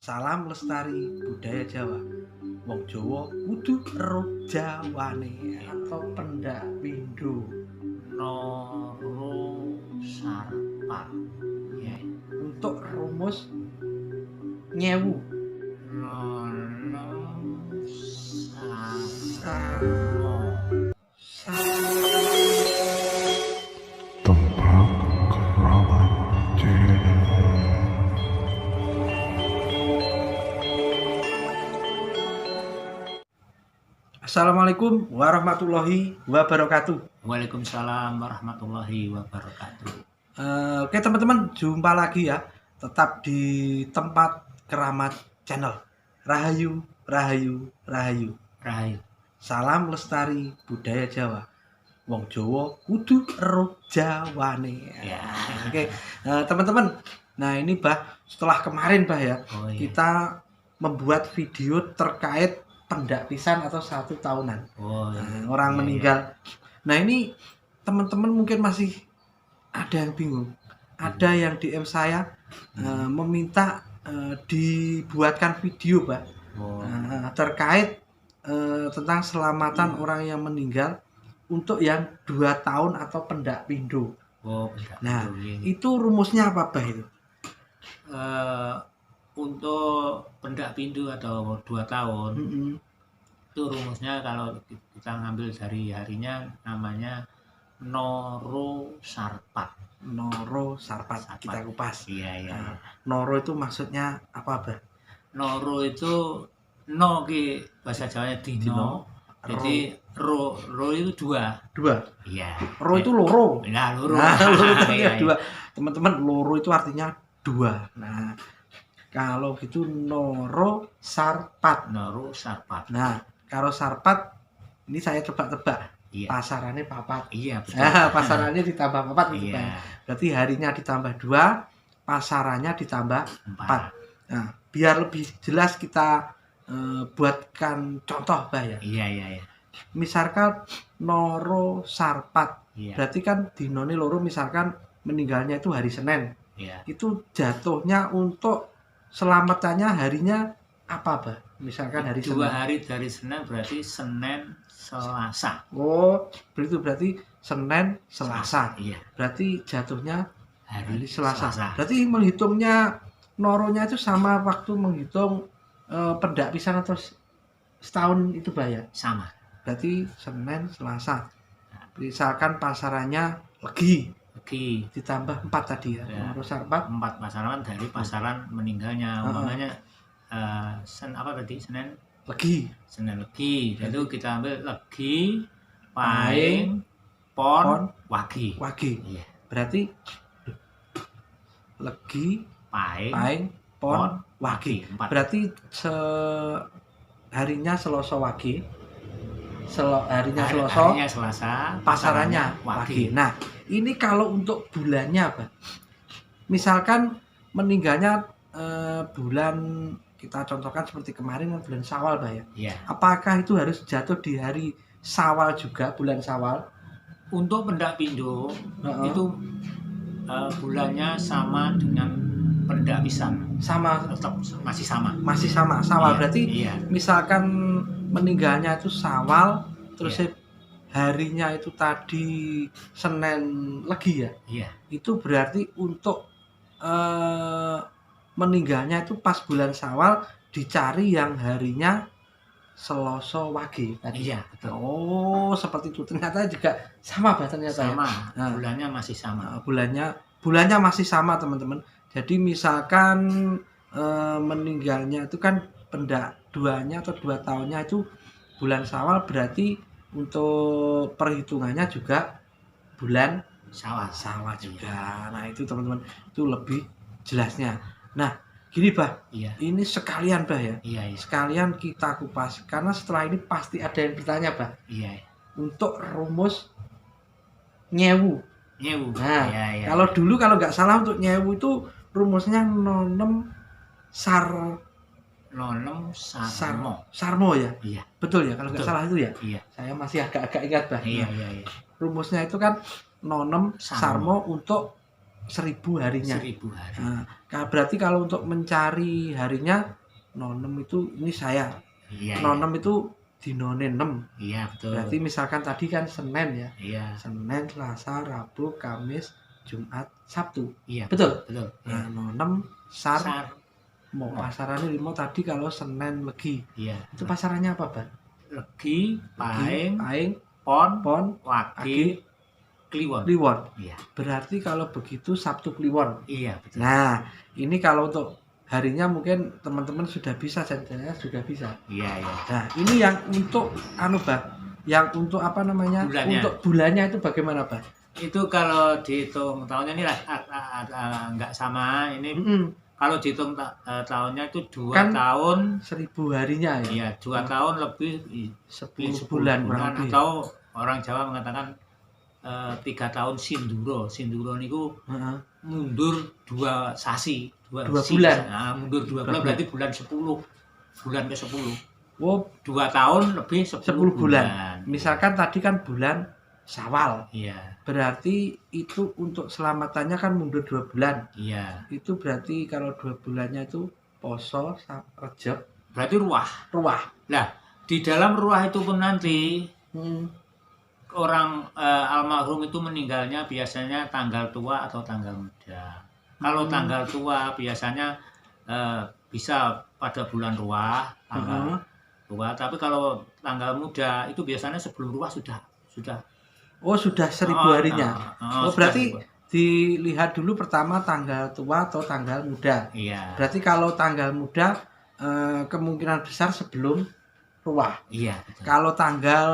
Salam lestari budaya Jawa. Wong Jawa kudu ero Jawane atau pendak pindho. Noro Sarpat ya. Untuk rumus nyewu. Nono Sarmo. Tempat keramat Jaya. Assalamualaikum warahmatullahi wabarakatuh. Waalaikumsalam warahmatullahi wabarakatuh. Oke teman-teman, jumpa lagi ya. Tetap di tempat keramat channel. Rahayu, rahayu, rahayu. Rahayu. Salam lestari budaya Jawa. Wong Jawa kudu ero Jawane. Ya. Oke, teman-teman. Nah ini setelah kemarin ya, Oh, iya. kita membuat video terkait pendak pisan atau 1 tahunan. Oh, Orang iya, meninggal. Nah ini teman-teman mungkin masih ada yang bingung. Ada yang DM saya meminta dibuatkan video, Pak. Oh, Terkait tentang selamatan orang yang meninggal untuk yang 2 tahun atau pendak pindho. oh, benar. Nah, Iya. itu rumusnya apa, Bah itu? Untuk pendak pindu atau 2 tahun itu rumusnya kalau kita ngambil dari harinya namanya Noro Sarpat. Noro Sarpat. Sarpat. Kita kupas. Iya. Nah, Noro itu maksudnya apa, Bah? Noro itu no ki bahasa Jawanya Dino. dino. Jadi ro itu 2. 2. Iya. Ro itu loro. Nah, loro. Nah, loro itu artinya Iya, 2. Teman-teman, loro itu artinya 2. Nah, kalau gitu Noro Sarpat. Noro Sarpat. Nah, kalau Sarpat ini saya coba tebak. Iya. Pasarannya papat. Iya, betul. Nah, pasarannya ditambah 4 gitu, Iya. Bang. Berarti harinya ditambah 2, pasarannya ditambah 4. 4. Nah, biar lebih jelas kita buatkan contoh, Bah ya. Iya. Misalkan Noro Sarpat. Iya. Berarti kan dinone loro misalkan meninggalnya itu hari Senin. Iya. Itu jatuhnya untuk selamatannya harinya apa, Bah? Misalkan hari 2 Senin. hari dari Senin berarti Senin Selasa. Oh, berarti Senin Selasa. Iya. Berarti jatuhnya hari Hari Selasa. Berarti menghitungnya noronya itu sama waktu menghitung pendak pisan atau setahun itu, Bah ya? Sama. Berarti Senin Selasa. Misalkan pasarannya legi ditambah 4 tadi ya. Ya. Noro Sarpat 4 pasaran dari pasaran meninggalnya. Umpamanya apa tadi? Senin Legi. Itu kita ambil Legi, Paing, Pon, Wage. Wage. Iya. Berarti legi, Paing, Paing, Pon, Wage. 4. Berarti harinya Selasa Wage. Harinya Selasa, Harinya Selasa, pasarannya Wage. Nah, ini kalau untuk bulannya apa? Misalkan meninggalnya bulan, kita contohkan seperti kemarin kan bulan Syawal, Bah ya. Iya. Apakah itu harus jatuh di hari Syawal juga, bulan Syawal? Untuk pendak pindo Heeh. itu bulannya sama dengan pendak pisan. Sama, Tetap masih sama. masih sama Syawal. Iya, Berarti iya. misalkan meninggalnya itu Syawal, terus Iya. harinya itu tadi Senin Legi ya. Iya. Itu berarti untuk meninggalnya itu pas bulan Syawal, dicari yang harinya Selasa Wage tadi. Iya, betul. Oh, seperti itu. Ternyata juga sama, Bah, ternyata ya. Sama. Nah. Bulannya masih sama. Bulannya masih sama, teman-teman. Jadi misalkan meninggalnya itu kan pendak 2-nya atau 2 tahunnya itu bulan Syawal, berarti untuk perhitungannya juga bulan Syawal juga. Nah, itu teman-teman, itu lebih jelasnya. Nah, gini, Bah. Iya. Ini sekalian, Bah ya. Iya. Sekalian kita kupas karena setelah ini pasti ada yang bertanya, Bah. Iya. Untuk rumus nyewu. Nyewu. Nah, Iya. kalau dulu kalau nggak salah untuk nyewu itu rumusnya nonem sarmo ya. Iya. Betul ya kalau nggak Betul. salah itu ya. Iya. Saya masih agak-agak ingat, Bah. Iya. Rumusnya itu kan nonem sarmo untuk 1000 harinya. 1000 hari. Berarti kalau untuk mencari harinya 06 itu ini saya. Iya. 06 itu dinone 6. Iya, betul. Berarti misalkan tadi kan Senin ya. Iya. Senin, Selasa, Rabu, Kamis, Jumat, Sabtu. Iya. Betul. Betul. Nah, 06 sar Sar. mau pasarannya limo tadi kalau Senin Legi. Iya. Itu pasarannya apa, Bang? Legi, paing, Paing, pon, Pon, wage, kliwon. Kliwon. Iya. Berarti kalau begitu Sabtu Kliwon. Iya, betul. Nah, ini kalau untuk harinya mungkin teman-teman sudah bisa, saya sudah bisa. Iya, iya. Nah, ini yang untuk Bang, yang untuk apa namanya? Bulannya. Untuk bulannya itu bagaimana, Bang? Itu kalau dihitung tahunnya ini nggak sama. Ini kalau dihitung tahunnya itu 2 Kan tahun. 1000 harinya ya. Iya, 2 tahun lebih 10 bulan kurang lebih. atau orang Jawa mengatakan 3 tahun sinduro. Sinduro niku Heeh. mundur 2 sasi, 2 bulan. Nah, mundur 2 bulan berarti bulan 10. Bulan ke-10. Oh, 2 tahun lebih 10 10 bulan. Misalkan tadi kan bulan Syawal. Iya, Berarti itu untuk selamatannya kan mundur 2 bulan. iya. Itu berarti kalau 2 bulannya itu Poso, Rejab, Berarti ruah. Ruah. Nah, di dalam ruah itu pun nanti Hmm. orang almarhum itu meninggalnya biasanya tanggal tua atau tanggal muda. Kalau tanggal tua biasanya bisa pada bulan ruah, tanggal tua. Tapi kalau tanggal muda itu biasanya sebelum ruah sudah. Oh, sudah 1000 harinya. Oh, sudah berarti 1000. dilihat dulu pertama tanggal tua atau tanggal muda. Iya. Berarti kalau tanggal muda kemungkinan besar sebelum ruah. Iya. Betul. Kalau tanggal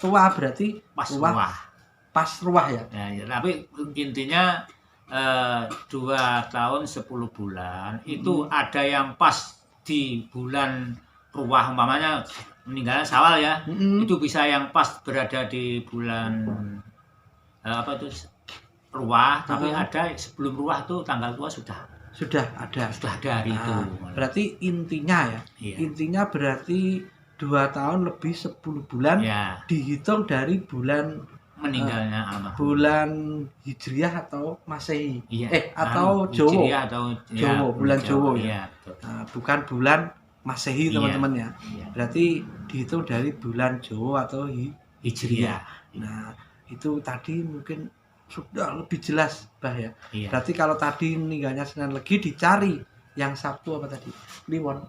tua berarti Pas ruah. Pas ruah ya. Nah, ya, tapi intinya 2 tahun 10 bulan itu ada yang pas di bulan ruah, umpamanya meninggalnya Syawal ya. Itu bisa yang pas berada di bulan apa itu ruah, tapi ada sebelum ruah itu tanggal tua sudah ada hari itu. Berarti intinya ya. Iya. Intinya berarti 2 tahun lebih 10 bulan Ya, dihitung dari bulan meninggalnya almarhum. bulan Hijriah atau Masehi. Iya. Atau Hijriah Jawa. atau Jawa, bulan Jawa ya. Iya, betul. Bukan bulan Masehi, Iya. teman-teman ya. Iya. Berarti dihitung dari bulan Jawa atau Hijriah. Nah, itu tadi mungkin sudah lebih jelas, Bah ya. Iya. Berarti kalau tadi meninggalnya Senin Legi dicari yang Sabtu apa tadi? Kliwon.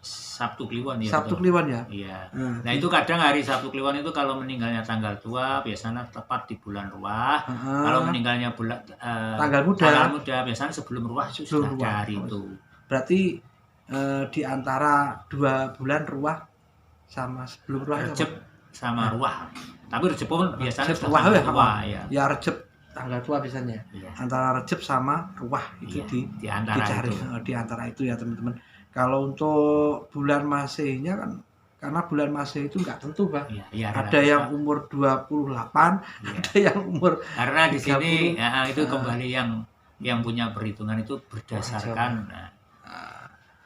Sabtu Kliwon ya. Sabtu betul. Kliwon ya. Iya. Nah, itu kadang hari Sabtu Kliwon itu kalau meninggalnya tanggal tua biasanya tepat di bulan ruah. Kalau meninggalnya bulan tanggal muda biasanya sebelum ruah sudah Sebelum ada ruah. hari itu. Berarti di antara 2 bulan ruah sama sebelum ruah itu Recep apa? sama ruah. Tapi Recep pun biasanya Recep, sudah ruah tanggal ya, tua apa? ya. Ya Recep tanggal tua biasanya. Iya. Antara Recep sama ruah itu Iya, di antara dicari itu. di antara itu ya teman-teman. Kalau untuk bulan Masehnya kan karena bulan Masehi itu nggak tentu, Bang. Iya, iya, Ada yang umur 28, Iya. ada yang umur Karena di 30. sini itu kembali yang punya perhitungan itu berdasarkan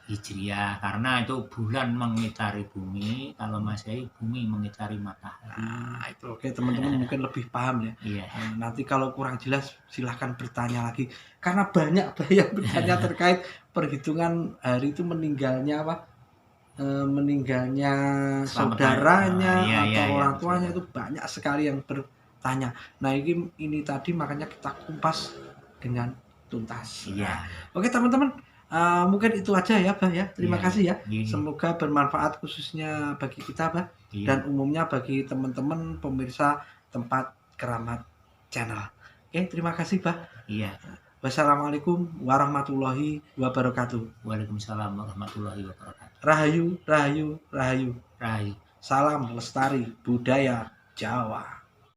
Hijriah, karena itu bulan mengitari bumi, kalau Masehi bumi mengitari matahari. Nah, itu oke teman-teman mungkin lebih paham ya. Iya. Nanti kalau kurang jelas silahkan bertanya lagi karena banyak yang bertanya terkait perhitungan hari itu meninggalnya apa meninggalnya saudaranya atau orang tuanya itu banyak sekali yang bertanya. Nah ini tadi makanya kita kumpas dengan tuntas. Iya. Oke teman-teman, mungkin itu aja ya Bah ya. Terima Iya. kasih ya. Iya. Semoga bermanfaat khususnya bagi kita Bah Iya. dan umumnya bagi teman-teman pemirsa tempat keramat channel. Oke, terima kasih Bah. Iya. Wassalamualaikum warahmatullahi wabarakatuh. Waalaikumsalam warahmatullahi wabarakatuh. Rahayu, rahayu, rahayu. Rahayu. Salam lestari budaya Jawa.